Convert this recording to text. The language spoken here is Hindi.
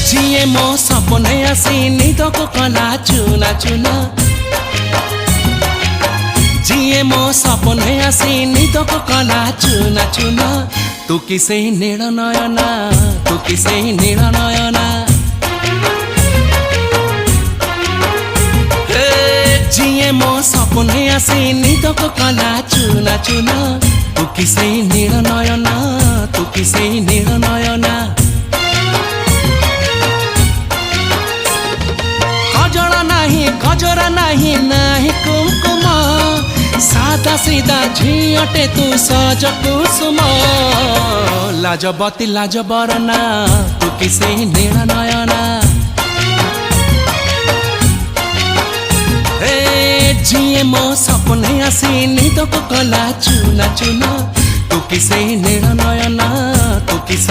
जिए मो सपने आसी निदको कला चुना चुना जिए मो सपने आसी निदको कला चुना चुना तू किसे नील नयना तू किसे नील नयना जिए मो सपने आसी निदको कला चुना चुना तू किसे नील नयना तू किसे नील नयना गजरा नहीं नहीं कुमकुम सादा सीधा झियटे तू सज कुसुम लाजबती लाज बरना तू किसे नील नयना जिए मो सपने आसी निदको कला चुना चुना तू किसे नील नयना तू किसे